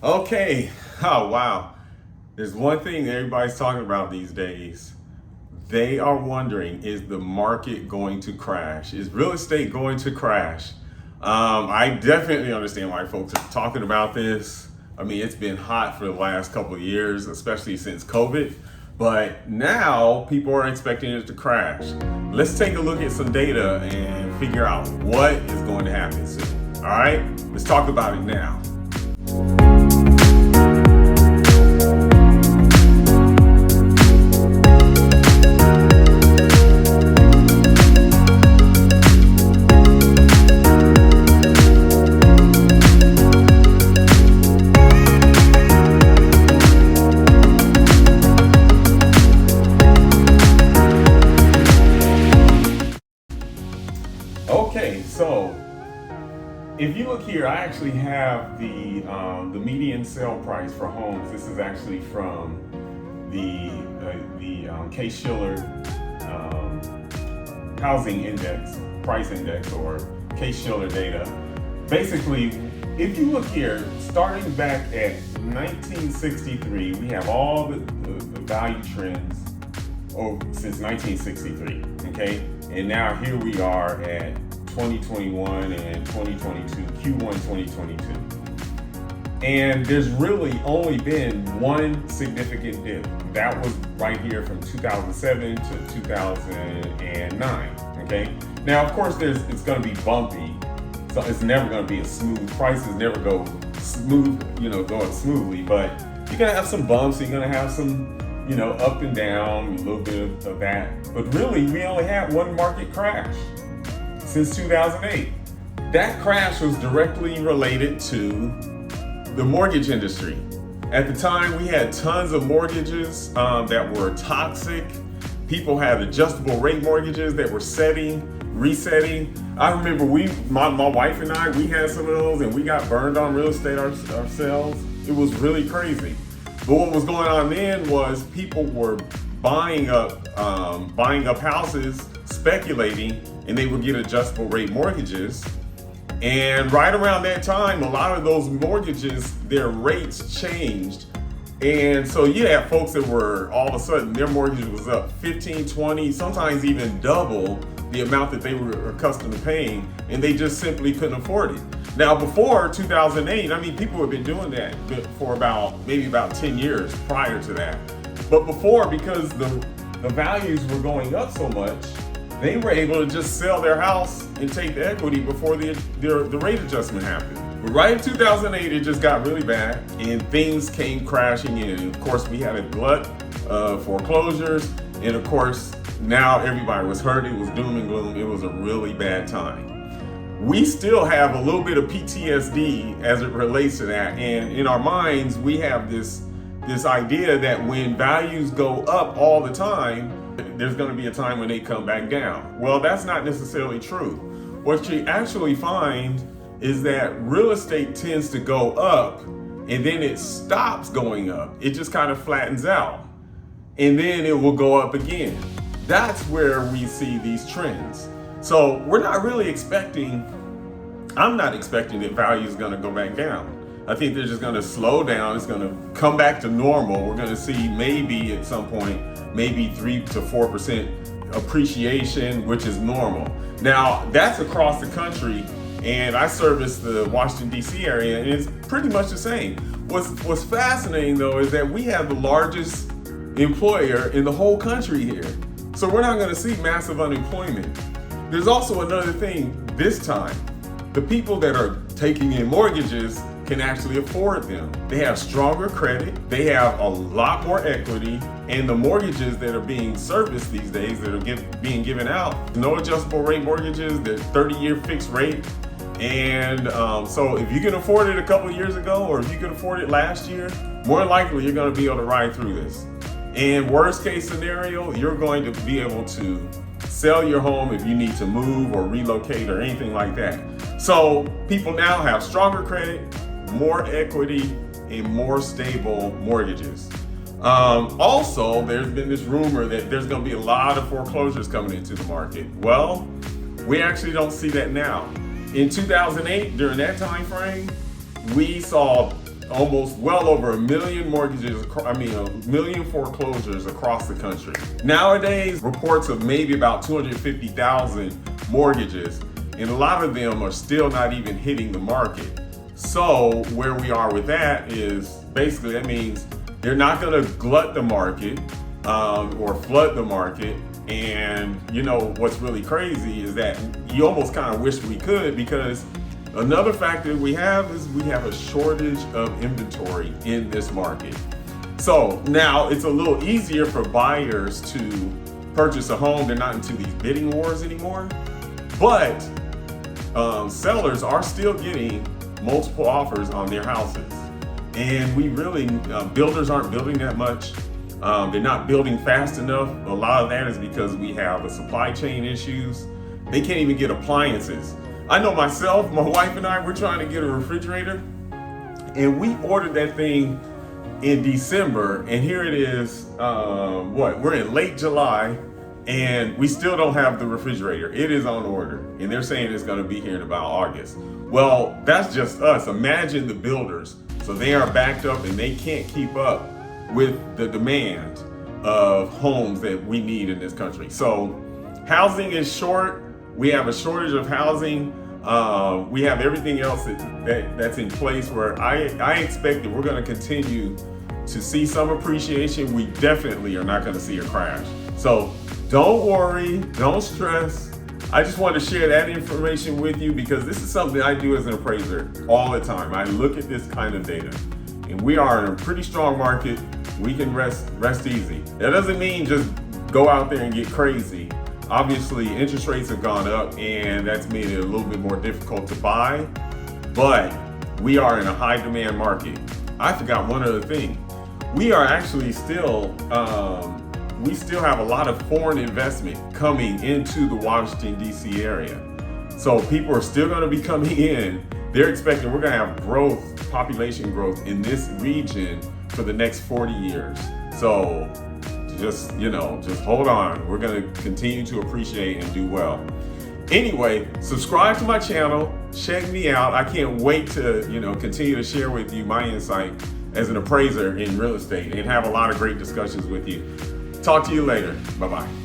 Okay. Oh, wow. There's one thing that everybody's talking about these days. They are wondering, is the market going to crash? Is real estate going to crash? I definitely understand why folks are talking about this. I mean, it's been hot for the last couple of years, especially since COVID. But now people are expecting it to crash. Let's take a look at some data and figure out what is going to happen soon. All right, let's talk about it now. Okay, so if you look here, I actually have the median sale price for homes. This is actually from the Case-Shiller housing index, price index, or Case-Shiller data. Basically, if you look here, starting back at 1963, we have all the value trends since 1963. Okay, and now here we are at 2021 and 2022, Q1 2022. And there's really only been one significant dip. That was right here from 2007 to 2009. Okay. Now, of course, it's going to be bumpy, so it's never going to be a smooth. Prices never go smooth, go up smoothly. But you're going to have some bumps. You're going to have some, up and down, a little bit of that. But really, we only had one market crash since 2008. That crash was directly related to the mortgage industry. At the time, we had tons of mortgages that were toxic. People had adjustable rate mortgages that were resetting. I remember my wife and I, we had some of those and we got burned on real estate ourselves. It was really crazy. But what was going on then was people were buying up houses, speculating, and they would get adjustable rate mortgages. And right around that time, a lot of those mortgages, their rates changed. And so you had folks that were all of a sudden their mortgage was up 15, 20, sometimes even double the amount that they were accustomed to paying, and they just simply couldn't afford it. Now, before 2008, I mean, people have been doing that for maybe about 10 years prior to that. But before, because the values were going up so much, they were able to just sell their house and take the equity before the rate adjustment happened. But right in 2008, it just got really bad and things came crashing in. Of course, we had a glut of foreclosures, and of course, now everybody was hurt. It was doom and gloom. It was a really bad time. We still have a little bit of PTSD as it relates to that, and in our minds, we have this idea that when values go up all the time, there's going to be a time when they come back down. Well, that's not necessarily true. What you actually find is that real estate tends to go up and then it stops going up. It just kind of flattens out and then it will go up again. That's where we see these trends. So we're not really I'm not expecting that value is going to go back down. I think they're just going to slow down. It's going to come back to normal. We're going to see maybe at some point, maybe 3 to 4% appreciation, which is normal. Now, that's across the country, and I service the Washington, D.C. area, and it's pretty much the same. What's fascinating, though, is that we have the largest employer in the whole country here. So we're not going to see massive unemployment. There's also another thing this time. The people that are taking in mortgages can actually afford them. They have stronger credit, they have a lot more equity, and the mortgages that are being serviced these days that are being given out, no adjustable rate mortgages, they're 30-year fixed rate. And so if you can afford it a couple of years ago, or if you could afford it last year, more likely you're going to be able to ride through this. And worst case scenario, you're going to be able to sell your home if you need to move or relocate or anything like that. So people now have stronger credit, more equity, and more stable mortgages. Also, there's been this rumor that there's going to be a lot of foreclosures coming into the market. Well, we actually don't see that now. In 2008, during that time frame, we saw almost well over 1 million mortgages, a million foreclosures across the country. Nowadays, reports of maybe about 250,000 mortgages, and a lot of them are still not even hitting the market. So where we are with that is basically that means they're not going to glut the market or flood the market. And you know what's really crazy is that you almost kind of wish we could, because another factor we have is we have a shortage of inventory in this market. So now it's a little easier for buyers to purchase a home. They're not into these bidding wars anymore, but sellers are still getting multiple offers on their houses. And we really, builders aren't building that much. They're not building fast enough. A lot of that is because we have a supply chain issues. They can't even get appliances. I know myself, my wife and I, we're trying to get a refrigerator, and we ordered that thing in December, and here it is, we're in late July, and we still don't have the refrigerator. It is on order, and they're saying it's gonna be here in about August. Well, that's just us. Imagine the builders. So they are backed up and they can't keep up with the demand of homes that we need in this country. So housing is short. We have a shortage of housing. We have everything else that's in place where I expect that we're going to continue to see some appreciation. We definitely are not going to see a crash. So don't worry, don't stress. I just want to share that information with you because this is something I do as an appraiser all the time. I look at this kind of data, and we are in a pretty strong market. We can rest easy. That doesn't mean just go out there and get crazy. Obviously, interest rates have gone up, and that's made it a little bit more difficult to buy, but we are in a high demand market. I forgot one other thing. We are actually still, we still have a lot of foreign investment coming into the Washington, D.C. area. So people are still going to be coming in. They're expecting we're going to have growth, population growth in this region for the next 40 years. So just hold on. We're going to continue to appreciate and do well. Anyway, subscribe to my channel. Check me out. I can't wait to, continue to share with you my insight as an appraiser in real estate and have a lot of great discussions with you. Talk to you later. Bye-bye.